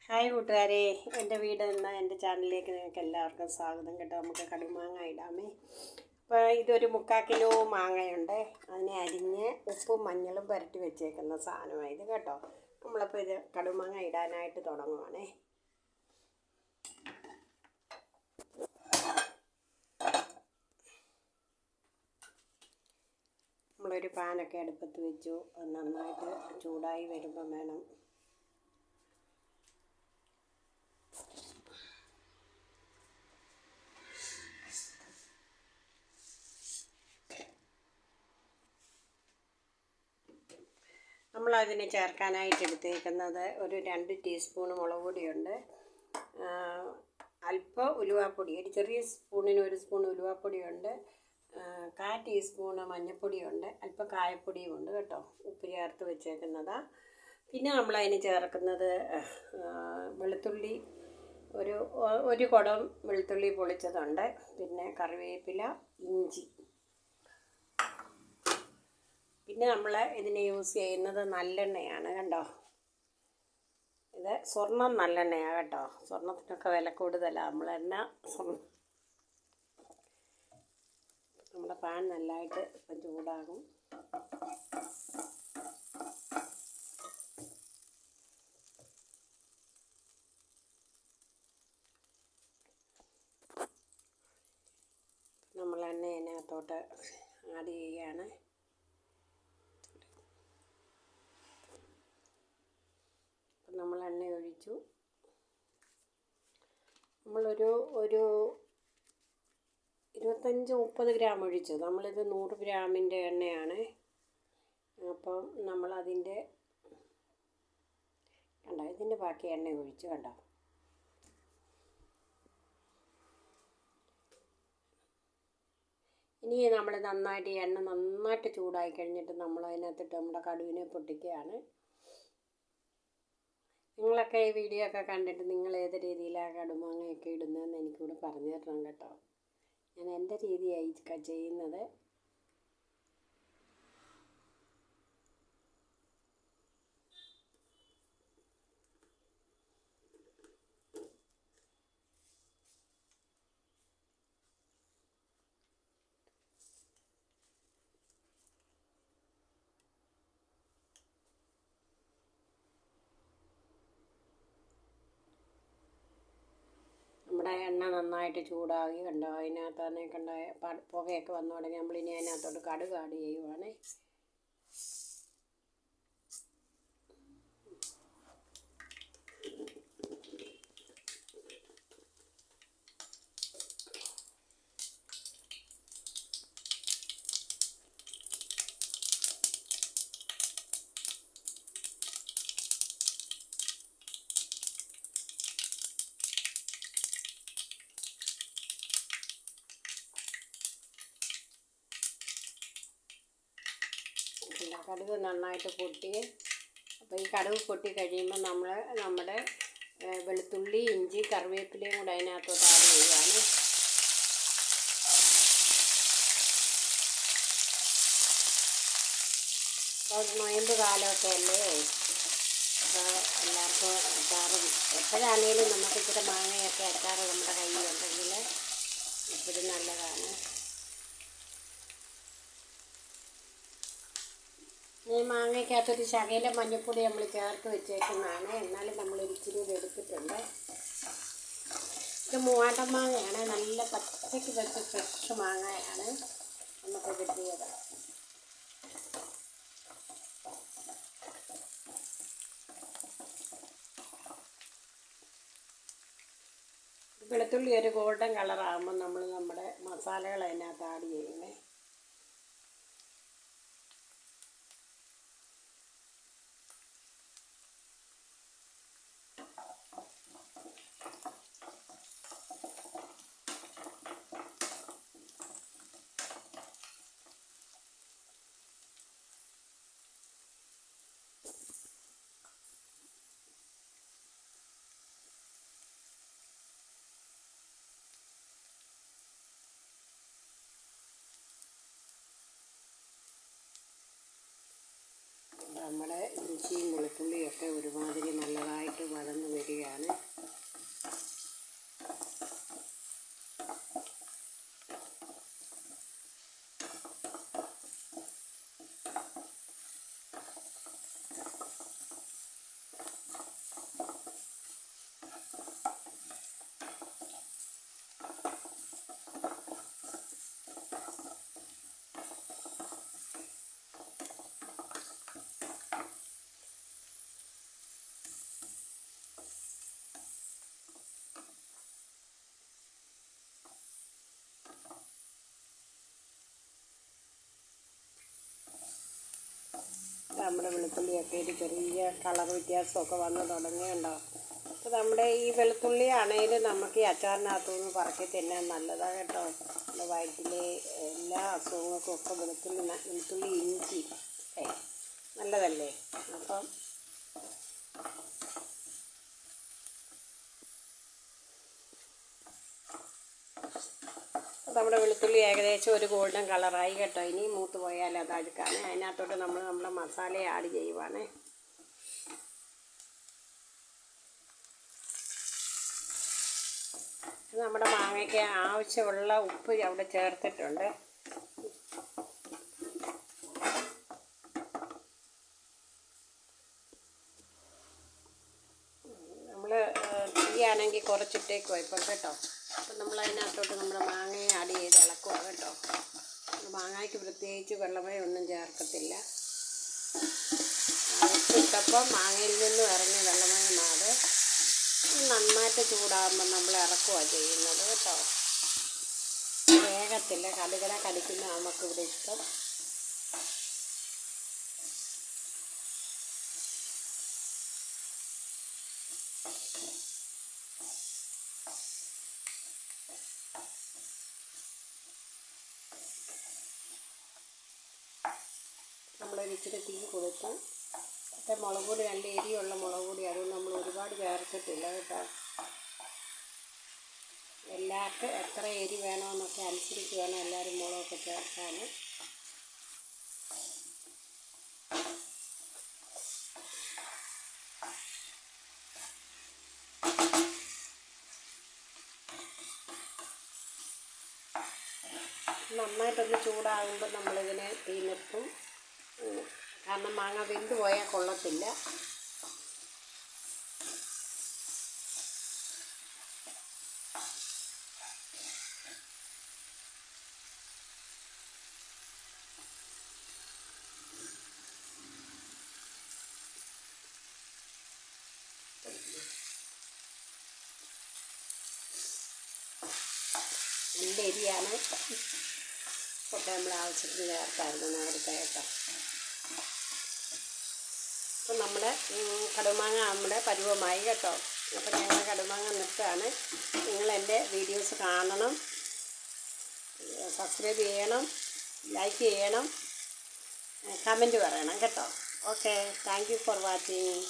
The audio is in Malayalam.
ഹായ് കൂട്ടുകാരെ, എൻ്റെ വീട് എന്ന എൻ്റെ ചാനലിലേക്ക് നിങ്ങൾക്ക് എല്ലാവർക്കും സ്വാഗതം കേട്ടോ. നമുക്ക് കടുമാങ്ങ ഇടാമേ. അപ്പോൾ ഇതൊരു 3/4 കിലോ മാങ്ങയുണ്ട്. അതിനെ അരിഞ്ഞ് ഉപ്പും മഞ്ഞളും പുരട്ടി വെച്ചേക്കുന്ന സാധനമായത് കേട്ടോ. നമ്മളപ്പോൾ ഇത് കടുമാങ്ങ ഇടാനായിട്ട് തുടങ്ങുവാണേ. നമ്മളൊരു പാനൊക്കെ അടുപ്പത്ത് വെച്ചു. നന്നായിട്ട് ചൂടായി വരുമ്പം വേണം നമ്മളതിന് ചേർക്കാനായിട്ട് എടുത്തേക്കുന്നത് ഒരു 2 ടീസ്പൂൺ മുളക് പൊടിയുണ്ട്, അല്പം ഉലുവാപ്പൊടി, ഒരു ചെറിയ സ്പൂണിന് 1 സ്പൂൺ ഉലുവാപ്പൊടിയുണ്ട്, 1/4 ടീസ്പൂണ് മഞ്ഞൾപ്പൊടിയുണ്ട്, അല്പം കായപ്പൊടിയും ഉണ്ട് കേട്ടോ. ഉപ്പ് ചേർത്ത് വെച്ചേക്കുന്നതാണ്. പിന്നെ നമ്മളതിന് ചേർക്കുന്നത് വെളുത്തുള്ളി, ഒരു കുടം വെളുത്തുള്ളി പൊളിച്ചതുണ്ട്, പിന്നെ കറിവേപ്പില, ഇഞ്ചി. പിന്നെ നമ്മൾ ഇതിന് യൂസ് ചെയ്യുന്നത് നല്ലെണ്ണയാണ് കണ്ടോ. ഇത് സ്വർണ്ണം നല്ലെണ്ണയാണ് കേട്ടോ. സ്വർണ്ണത്തിനൊക്കെ വില കൂടുതലാണ്. നമ്മുടെ പാൻ നല്ലതായിട്ട് ഇപ്പം ചൂടാകും. നമ്മൾ എണ്ണ അതിനകത്തോട്ട് ആഡ് ചെയ്യുകയാണ്. നമ്മൾ എണ്ണ ഒഴിച്ചു. നമ്മളൊരു 25-30 ഗ്രാം ഒഴിച്ചു. നമ്മളിത് 100 ഗ്രാമിൻ്റെ എണ്ണയാണ്. അപ്പം നമ്മളതിൻ്റെ കണ്ടോ, ഇതിൻ്റെ ബാക്കി എണ്ണ ഒഴിച്ചു കണ്ടോ. ഇനി നമ്മൾ നന്നായിട്ട് എണ്ണ നന്നായിട്ട് ചൂടായി കഴിഞ്ഞിട്ട് നമ്മൾ അതിനകത്തിട്ട് നമ്മുടെ കടുവിനെ പൊട്ടിക്കുകയാണ്. നിങ്ങളൊക്കെ ഈ വീഡിയോ ഒക്കെ കണ്ടിട്ട് നിങ്ങൾ ഏത് രീതിയിലാണ് കടുമാങ്ങയൊക്കെ ഇടുന്നതെന്ന് എനിക്കൂടെ പറഞ്ഞു തരണം കേട്ടോ. ഞാൻ എൻ്റെ രീതിയായി ചെയ്യുന്നത്. നമ്മുടെ എണ്ണ നന്നായിട്ട് ചൂടാക്കി കണ്ടോ. അതിനകത്ത് കണ്ട പുകയൊക്കെ വന്നു തുടങ്ങി. നമ്മളിനി അതിനകത്തോട്ട് കടുക് ആഡ് ചെയ്യുവാണ്. കടുക് നന്നായിട്ട് പൊട്ടി. അപ്പോൾ ഈ കടുക് പൊട്ടി കഴിയുമ്പോൾ നമ്മൾ നമ്മുടെ വെളുത്തുള്ളി, ഇഞ്ചി, കറിവേപ്പിലയും കൂടെ അതിനകത്തോട്ട് ആഡ് ചെയ്യുകയാണ്. അപ്പോൾ നൊയമ്പ് കാലമൊക്കെ അല്ലേ, അപ്പോൾ എല്ലാവർക്കും അച്ചാറും എപ്പോഴാണേലും നമുക്ക് ഇച്ചിരി മാങ്ങയൊക്കെ അച്ചാറ് നമ്മുടെ കയ്യിലുണ്ടെങ്കിൽ എപ്പോഴും നല്ലതാണ്. ഈ മാങ്ങയ്ക്കകത്തൊരു ശകലം മഞ്ഞൾപ്പൊടി നമ്മൾ ചേർത്ത് വെച്ചേക്കുന്നതാണ്. എന്നാലും നമ്മളൊരു ഇച്ചിരി ഇത് എടുത്തിട്ടുണ്ട്. ഇത് മൂവാണ്ടൻ മാങ്ങയാണ്. നല്ല പച്ചയ്ക്ക് വെച്ച ഫ്രഷ് മാങ്ങയാണ് നമുക്ക് കിട്ടിയത്. വെളുത്തുള്ളി ഒരു ഗോൾഡൻ കളറാകുമ്പോൾ നമ്മൾ നമ്മുടെ മസാലകൾ അതിനകത്ത് ആഡ് ചെയ്യുന്നത്. നമ്മുടെ ഇഞ്ചിയും വെളുത്തുള്ളിയൊക്കെ ഒരുമാതിരി നല്ലതായിട്ട് വഴന്ന് വരികയാണ്. നമ്മുടെ വെളുത്തുള്ളിയൊക്കെ ഒരു ചെറിയ കളർ വ്യത്യാസമൊക്കെ വന്ന് തുടങ്ങിയുണ്ടോ. അപ്പോൾ നമ്മുടെ ഈ വെളുത്തുള്ളി ആണെങ്കിലും നമുക്ക് ഈ അച്ചാറിനകത്തുനിന്ന് പറക്കി തിന്നാൻ നല്ലതാണ് കേട്ടോ. നമ്മുടെ വയറ്റിലെ എല്ലാ അസുഖങ്ങൾക്കും ഒക്കെ വെളുത്തുള്ളി ഇഞ്ചി നല്ലതല്ലേ. അപ്പം നമ്മുടെ വെളുത്തുള്ളി ഏകദേശം ഒരു ഗോൾഡൻ കളറായി കേട്ടോ. ഇനി മൂത്ത് പോയാൽ അത് അഴുക്കാണ്. അതിനകത്തോട്ട് നമ്മുടെ മസാല ആഡ് ചെയ്യുവാണേ. നമ്മുടെ മാങ്ങയ്ക്ക് ആവശ്യമുള്ള ഉപ്പ് അവിടെ ചേർത്തിട്ടുണ്ട്. നമ്മൾ തീയാണെങ്കിൽ കുറച്ചിട്ടേക്കോ ഇപ്പം കേട്ടോ. അപ്പം നമ്മൾ അതിനകത്തോട്ട് നമ്മുടെ മാങ്ങയെ ആഡ് ചെയ്ത് ഇളക്കുക കേട്ടോ. മാങ്ങയ്ക്ക് പ്രത്യേകിച്ച് വെള്ളമേ ഒന്നും ചേർക്കത്തില്ല. ഉപ്പിട്ടപ്പം മാങ്ങയിൽ നിന്നും ഇറങ്ങിയ വെള്ളമയമാണ്. നന്നായിട്ട് ചൂടാകുമ്പോൾ നമ്മൾ ഇറക്കുകയാണ് ചെയ്യുന്നത് കേട്ടോ. വേഗത്തില്ല, കടുകട കടിക്കുന്ന നമുക്കിവിടെ ഇഷ്ടം. നമ്മളൊരു ഇച്ചിരി തീ കൊടുത്ത് മറ്റേ മുളക് പൊടി, നല്ല എരിയുള്ള മുളക് പൊടി, അതുകൊണ്ട് നമ്മൾ ഒരുപാട് ചേർത്തിട്ടില്ല കേട്ടോ. എല്ലാവർക്കും എത്ര എരി വേണമെന്നൊക്കെ അനുസരിച്ച് വേണം എല്ലാവരും മുളകൊക്കെ ചേർക്കാൻ. നന്നായിട്ടൊന്ന് ചൂടാകുമ്പോൾ നമ്മളിതിനെ തീ നിർത്തും. കാരണം മാങ്ങ വെന്ത് പോയാൽ കൊള്ളത്തില്ല. നല്ല എരിയാണ്. ഒക്കെ നമ്മൾ ആവശ്യത്തിന് ചേർത്തായിരുന്നു നേരത്തെ കേട്ടോ. അപ്പം നമ്മുടെ കടുമാങ്ങ നമ്മുടെ പരുവമായി കേട്ടോ. അപ്പം ഞങ്ങൾ കടുമാങ്ങ നിർത്തുകയാണ്. നിങ്ങളെൻ്റെ വീഡിയോസ് കാണണം, സബ്സ്ക്രൈബ് ചെയ്യണം, ലൈക്ക് ചെയ്യണം, കമൻറ്റ് പറയണം കേട്ടോ. Okay, thank you for watching.